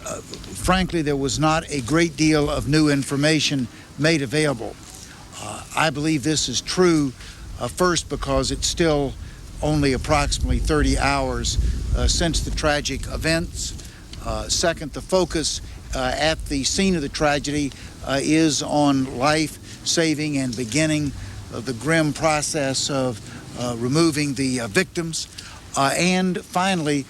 frankly, there was not a great deal of new information made available. I believe this is true, first, because it's still only approximately 30 hours since the tragic events. Second, the focus at the scene of the tragedy is on life-saving and beginning the grim process of removing the victims. And finally,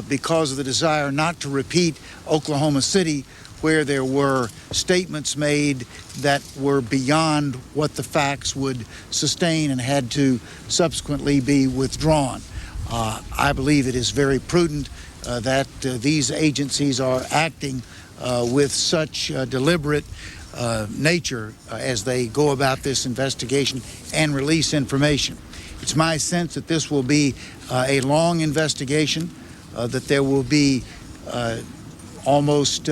because of the desire not to repeat Oklahoma City, where there were statements made that were beyond what the facts would sustain and had to subsequently be withdrawn. I believe it is very prudent that these agencies are acting with such deliberate nature as they go about this investigation and release information. It's my sense that this will be a long investigation, that there will be almost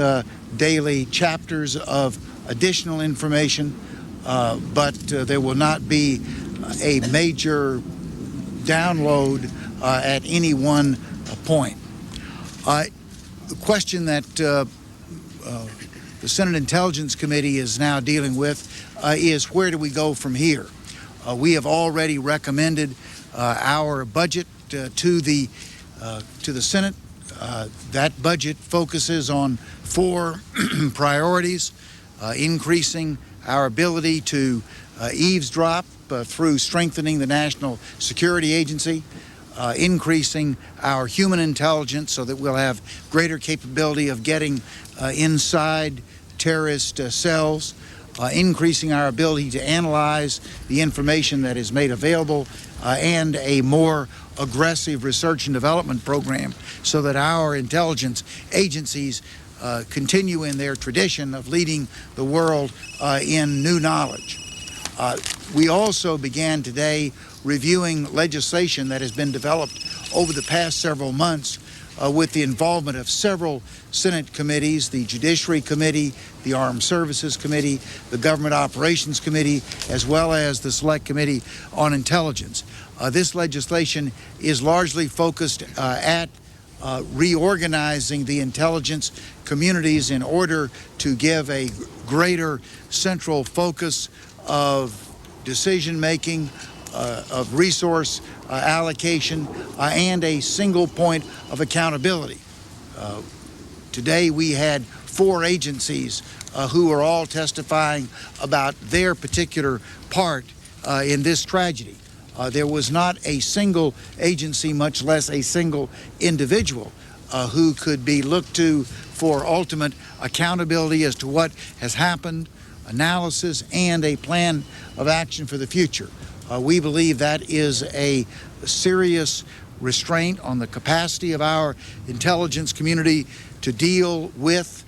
daily chapters of additional information, but there will not be a major download at any one point. The question that the Senate Intelligence Committee is now dealing with is, where do we go from here? We have already recommended our budget to the Senate. That budget focuses on 4 priorities: increasing our ability to eavesdrop through strengthening the National Security Agency, increasing our human intelligence so that we'll have greater capability of getting inside terrorist cells, increasing our ability to analyze the information that is made available, and a more aggressive research and development program so that our intelligence agencies continue in their tradition of leading the world in new knowledge. We also began today reviewing legislation that has been developed over the past several months with the involvement of several Senate committees: the Judiciary Committee, the Armed Services Committee, the Government Operations Committee, as well as the Select Committee on Intelligence. This legislation is largely focused at reorganizing the intelligence communities in order to give a greater central focus of decision-making, of resource allocation, and a single point of accountability. Today we had 4 agencies who are all testifying about their particular part in this tragedy. There was not a single agency, much less a single individual, who could be looked to for ultimate accountability as to what has happened, analysis, and a plan of action for the future. We believe that is a serious restraint on the capacity of our intelligence community to deal with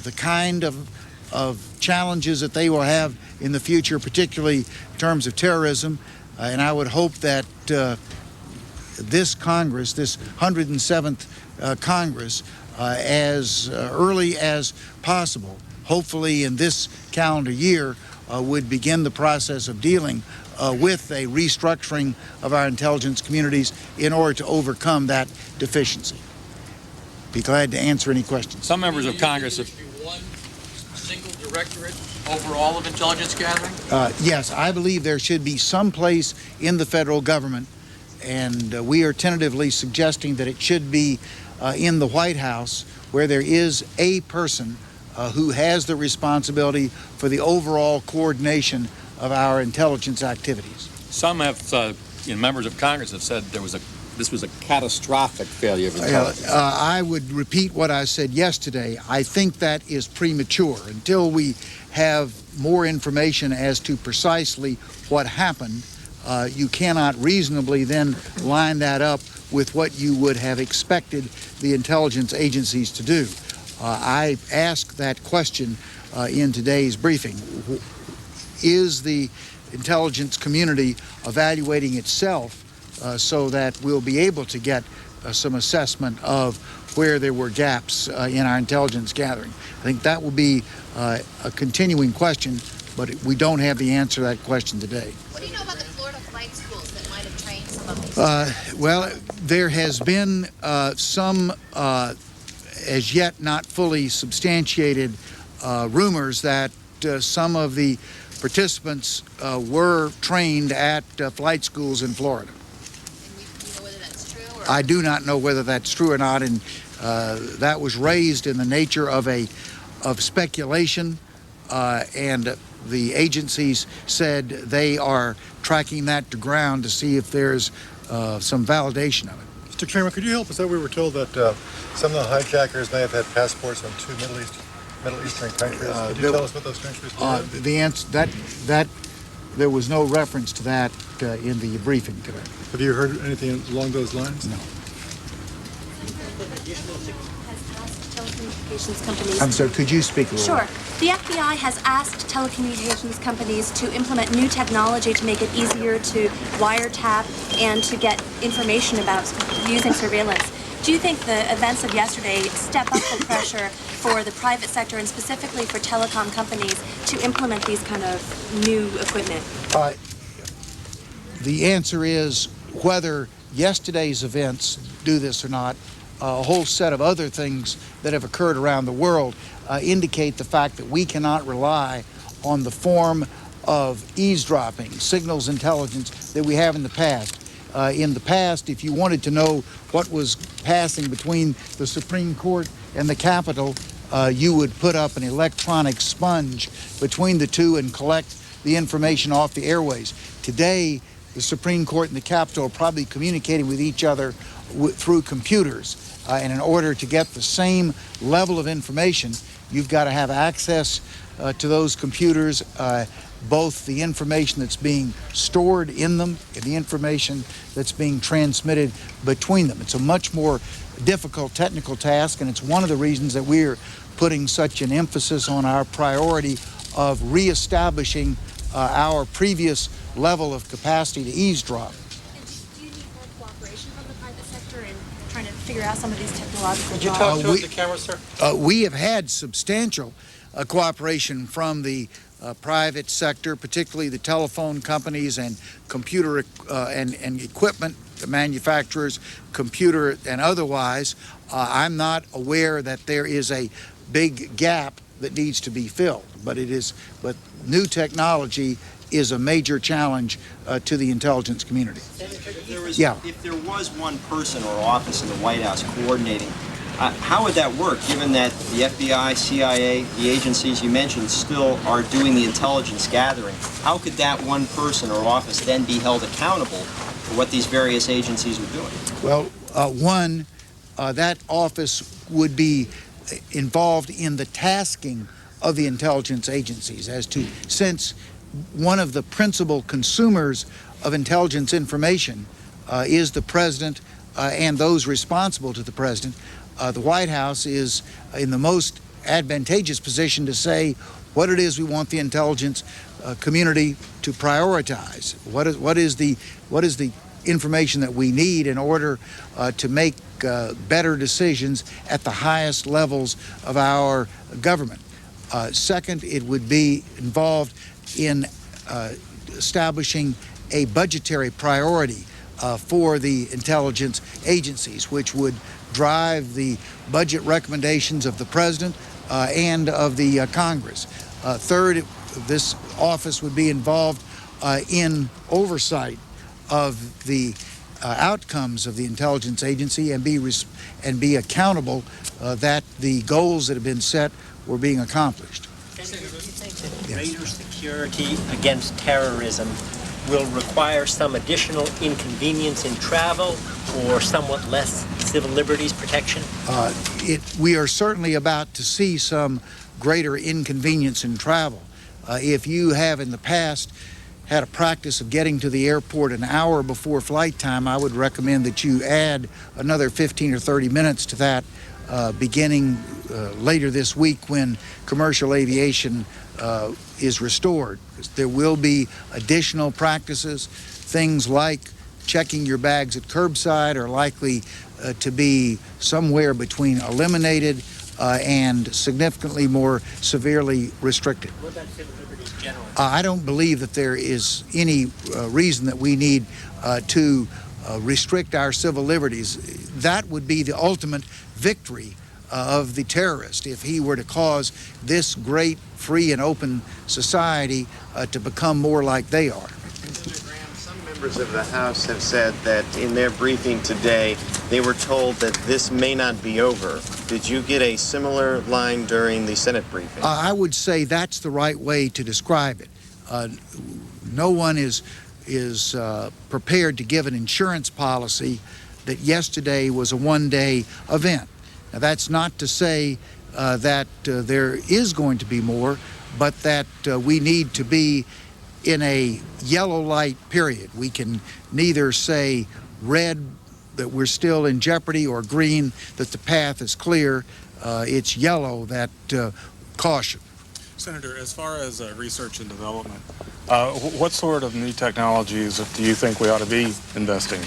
the kind of challenges that they will have in the future, particularly in terms of terrorism. And I would hope that this Congress, this 107th Congress, as early as possible, hopefully in this calendar year, would begin the process of dealing with a restructuring of our intelligence communities in order to overcome that deficiency. Be glad to answer any questions. Some members of Congress have... One single directorate over all of intelligence gathering? Yes, I believe there should be some place in the federal government, and we are tentatively suggesting that it should be in the White House, where there is a person who has the responsibility for the overall coordination of our intelligence activities. Some have, members of Congress have said this was a catastrophic failure of intelligence. I would repeat what I said yesterday. I think that is premature. Until we have more information as to precisely what happened, you cannot reasonably then line that up with what you would have expected the intelligence agencies to do. I asked that question in today's briefing. Is the intelligence community evaluating itself so that we'll be able to get some assessment of where there were gaps in our intelligence gathering? I think that will be a continuing question, but we don't have the answer to that question today. What do you know about the Florida flight schools that might have trained some of these? Well, there has been some as yet not fully substantiated rumors that some of the participants were trained at flight schools in Florida. And you know whether that's true or? I do not know whether that's true or not, and that was raised in the nature of speculation, and the agencies said they are tracking that to ground to see if there's some validation of it. Mr. Chairman, could you help us out? We were told that some of the hijackers may have had passports from two Middle Eastern countries. Could you tell us what those countries were? The answer that there was no reference to that in the briefing today. Have you heard anything along those lines? No. Telecommunications companies. I'm sorry, could you speak a little? Sure. The FBI has asked telecommunications companies to implement new technology to make it easier to wiretap and to get information about using surveillance. Do you think the events of yesterday step up the pressure for the private sector and specifically for telecom companies to implement these kind of new equipment? The answer is whether yesterday's events do this or not. A whole set of other things that have occurred around the world indicate the fact that we cannot rely on the form of eavesdropping, signals intelligence that we have in the past. In the past, if you wanted to know what was passing between the Supreme Court and the Capitol, you would put up an electronic sponge between the two and collect the information off the airways. Today, the Supreme Court and the Capitol are probably communicating with each other through computers. And in order to get the same level of information, you've got to have access to those computers, both the information that's being stored in them and the information that's being transmitted between them. It's a much more difficult technical task, and it's one of the reasons that we're putting such an emphasis on our priority of reestablishing our previous level of capacity to eavesdrop. Do you need more cooperation from the private sector in trying to figure out some of these technological Could you problems? talk to the camera, sir? We have had substantial cooperation from the private sector, particularly the telephone companies and computer and equipment manufacturers, computer and otherwise. I'm not aware that there is a big gap that needs to be filled, but new technology is a major challenge to the intelligence community. If there was one person or office in the White House coordinating, how would that work, given that the FBI, CIA, the agencies you mentioned still are doing the intelligence gathering? How could that one person or office then be held accountable for what these various agencies are doing? Well, that office would be involved in the tasking of the intelligence agencies since one of the principal consumers of intelligence information is the president and those responsible to the president. The White House is in the most advantageous position to say what it is we want the intelligence community to prioritize. What is the information that we need in order to make better decisions at the highest levels of our government. Second, it would be involved in establishing a budgetary priority for the intelligence agencies, which would drive the budget recommendations of the president and of the Congress. Third, this office would be involved in oversight of the outcomes of the intelligence agency and be accountable that the goals that have been set were being accomplished. Senator, do you think that greater security against terrorism will require some additional inconvenience in travel or somewhat less civil liberties protection? We are certainly about to see some greater inconvenience in travel. If you have in the past had a practice of getting to the airport an hour before flight time, I would recommend that you add another 15 or 30 minutes to that beginning later this week when commercial aviation is restored. There will be additional practices. Things like checking your bags at curbside are likely to be somewhere between eliminated and significantly more severely restricted. What about civil liberties generally? I don't believe that there is any reason that we need to restrict our civil liberties. That would be the ultimate victory of the terrorist if he were to cause this great, free, and open society to become more like they are. Senator Graham, some members of the House have said that in their briefing today, they were told that this may not be over. Did you get a similar line during the Senate briefing? I would say that's the right way to describe it. No one is prepared to give an insurance policy that yesterday was a one-day event. Now, that's not to say that there is going to be more, but that we need to be in a yellow light period. We can neither say red, that we're still in jeopardy, or green, that the path is clear. It's yellow, that caution. Senator, as far as research and development, what sort of new technologies do you think we ought to be investing?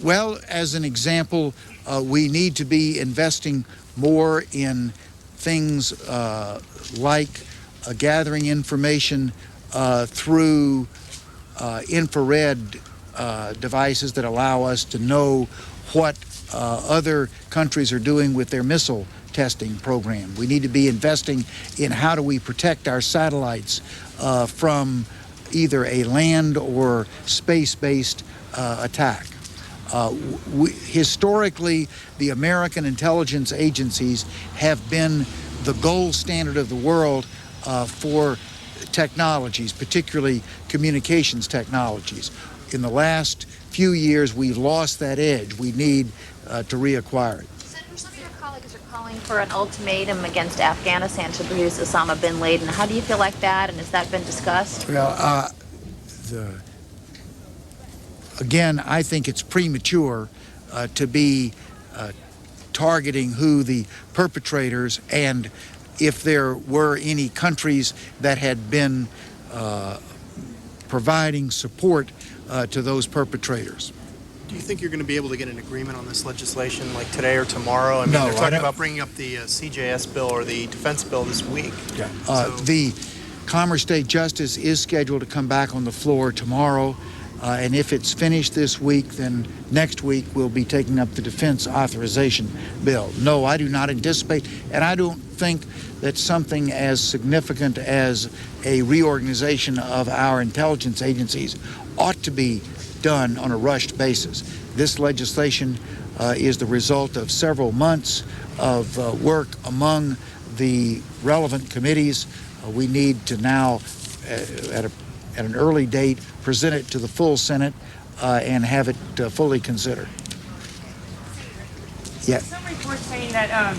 Well, as an example, we need to be investing more in things like gathering information through infrared devices that allow us to know what other countries are doing with their missile testing program. We need to be investing in how do we protect our satellites from either a land or space-based attack. Historically, the American intelligence agencies have been the gold standard of the world for technologies, particularly communications technologies. In the last few years, we've lost that edge. We need to reacquire it. Senator, some of your colleagues are calling for an ultimatum against Afghanistan to produce Osama bin Laden. How do you feel like that, and has that been discussed? Well, again, I think it's premature to be targeting who the perpetrators, and if there were any countries that had been providing support to those perpetrators. Do you think you're going to be able to get an agreement on this legislation like today or tomorrow? I mean, No, they're I talking don't. about bringing up the CJS bill or the defense bill this week. Yeah. So- The Commerce State Justice is scheduled to come back on the floor tomorrow, and if it's finished this week, then next week we'll be taking up the defense authorization bill. No, I do not anticipate, and I don't think that something as significant as a reorganization of our intelligence agencies ought to be done on a rushed basis. This legislation is the result of several months of work among the relevant committees. We need to now, at an early date, present it to the full Senate and have it fully considered. Yes. Some reports saying that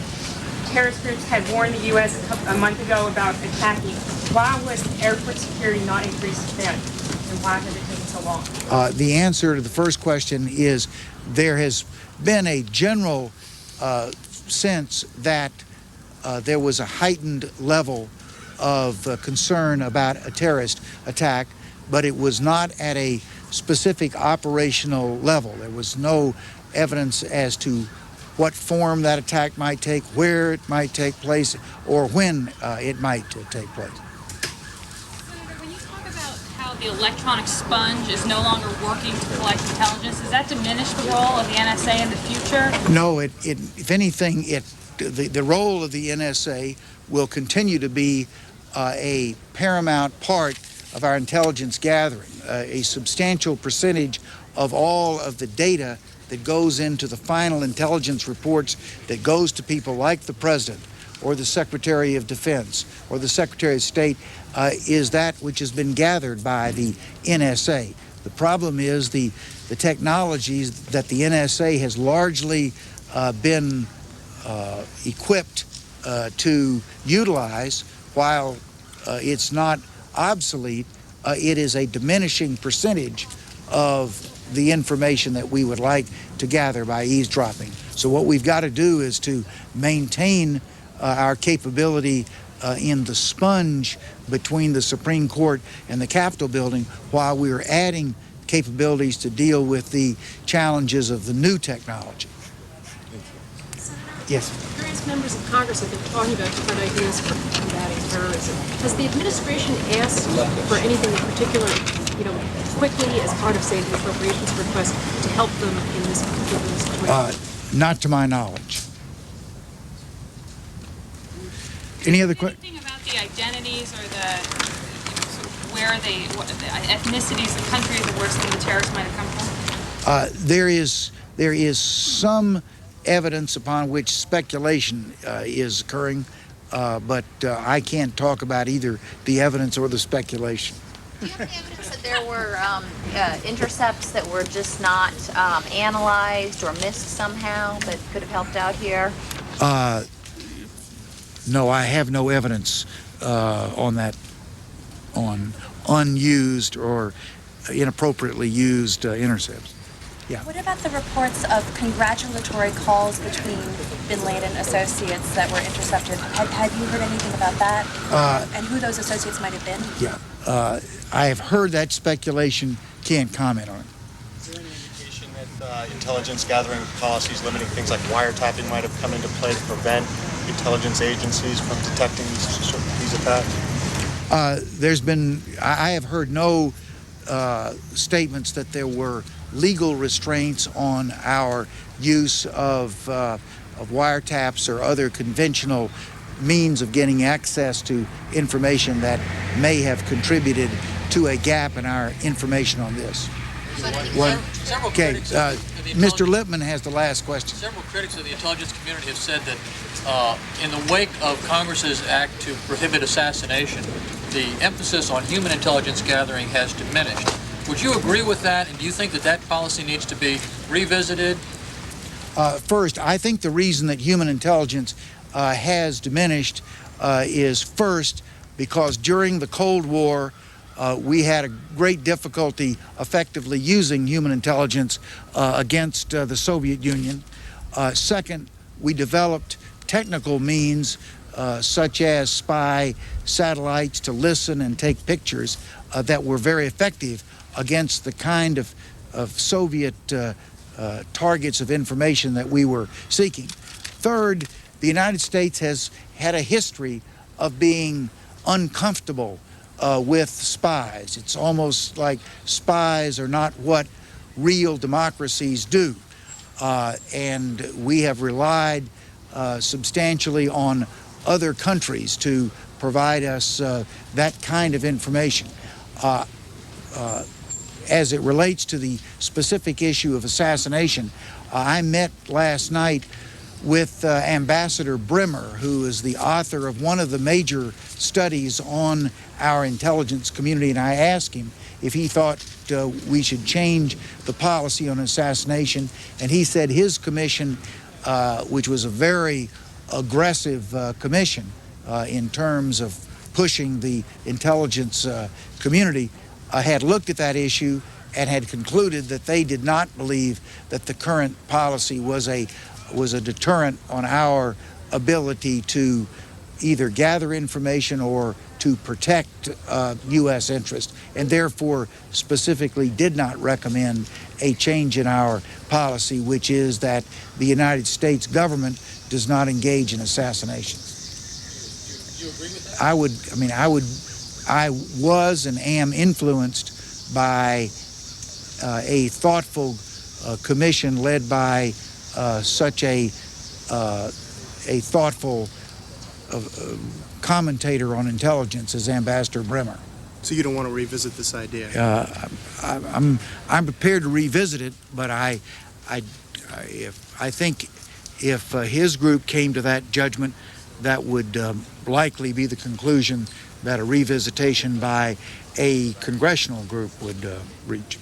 terrorist groups had warned the U.S. a month ago about attacking. Why was airport security not increased then, and why did it take so long? The answer to the first question is there has been a general sense that there was a heightened level of concern about a terrorist attack, but it was not at a specific operational level. There was no evidence as to what form that attack might take, where it might take place, or when it might take place. Senator, when you talk about how the electronic sponge is no longer working to collect intelligence, does that diminish the role of the NSA in the future? No, if anything, the role of the NSA will continue to be a paramount part of our intelligence gathering. A substantial percentage of all of the data that goes into the final intelligence reports that goes to people like the President or the Secretary of Defense or the Secretary of State is that which has been gathered by the NSA. The problem is the technologies that the NSA has largely been equipped to utilize. While it's not obsolete, it is a diminishing percentage of the information that we would like to gather by eavesdropping. So what we've got to do is to maintain our capability in the sponge between the Supreme Court and the Capitol building while we're adding capabilities to deal with the challenges of the new technology. Yes. Various members of Congress have been talking about different ideas for combating terrorism. Has the administration asked for anything in particular, quickly as part of, say, the appropriations request to help them in this particular situation? Not to my knowledge. Any other questions? Anything about the identities or the ethnicities, the countries of where some of the terrorists might have come from? There is some evidence upon which speculation is occurring, but I can't talk about either the evidence or the speculation. Do you have any evidence that there were intercepts that were just not analyzed or missed somehow that could have helped out here? No, I have no evidence on that, on unused or inappropriately used intercepts. Yeah. What about the reports of congratulatory calls between bin Laden associates that were intercepted? Have you heard anything about that? And who those associates might have been? Yeah. I have heard that speculation, can't comment on it. Is there any indication that intelligence gathering policies limiting things like wiretapping might have come into play to prevent intelligence agencies from detecting these attacks? There's been, I have heard no statements that there were legal restraints on our use of wiretaps or other conventional means of getting access to information that may have contributed to a gap in our information on this. Okay, Mr. Lippman has the last question. Several critics of the intelligence community have said that in the wake of Congress's act to prohibit assassination, the emphasis on human intelligence gathering has diminished. Would you agree with that, and do you think that that policy needs to be revisited? First, I think the reason that human intelligence has diminished is first because during the Cold War we had a great difficulty effectively using human intelligence against the Soviet Union. Second, we developed technical means such as spy satellites to listen and take pictures that were very effective against the kind of Soviet targets of information that we were seeking. Third, the United States has had a history of being uncomfortable with spies. It's almost like spies are not what real democracies do. And we have relied substantially on other countries to provide us that kind of information. As it relates to the specific issue of assassination, I met last night with Ambassador Brimmer, who is the author of one of the major studies on our intelligence community, and I asked him if he thought we should change the policy on assassination, and he said his commission, which was a very aggressive commission in terms of pushing the intelligence community, had looked at that issue and had concluded that they did not believe that the current policy was a deterrent on our ability to either gather information or to protect U.S. interests, and therefore specifically did not recommend a change in our policy, which is that the United States government does not engage in assassinations. Do you agree with that? I was and am influenced by a thoughtful commission led by such a thoughtful commentator on intelligence as Ambassador Brimmer. So you don't want to revisit this idea? I'm prepared to revisit it, but I think if his group came to that judgment, that would likely be the conclusion that a revisitation by a congressional group would reach.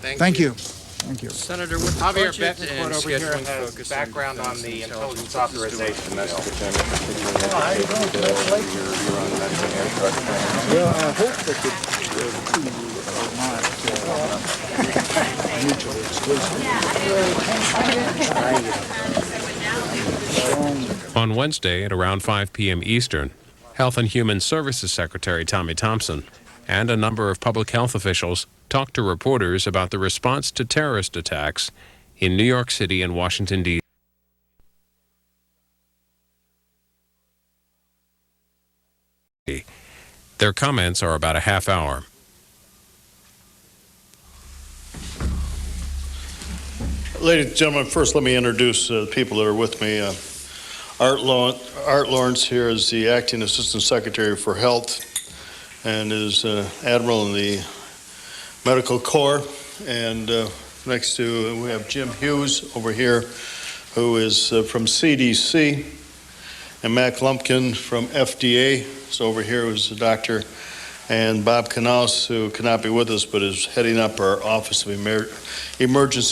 Thank you. Thank you. Senator, what Javier budget Bett's and report over here scheduling has focus background on the intelligence authorization bill. Well, I hope that the two are not mutually exclusive. On Wednesday at around 5 p.m. Eastern, Health and Human Services Secretary Tommy Thompson and a number of public health officials talked to reporters about the response to terrorist attacks in New York City and Washington, D.C. Their comments are about a half hour. Ladies and gentlemen, first let me introduce the people that are with me. Art Lawrence here is the Acting Assistant Secretary for Health and is Admiral in the Medical Corps. And next to, we have Jim Hughes over here, who is from CDC, and Mac Lumpkin from FDA is over here, who's a doctor, and Bob Knaus, who cannot be with us but is heading up our Office of Emergency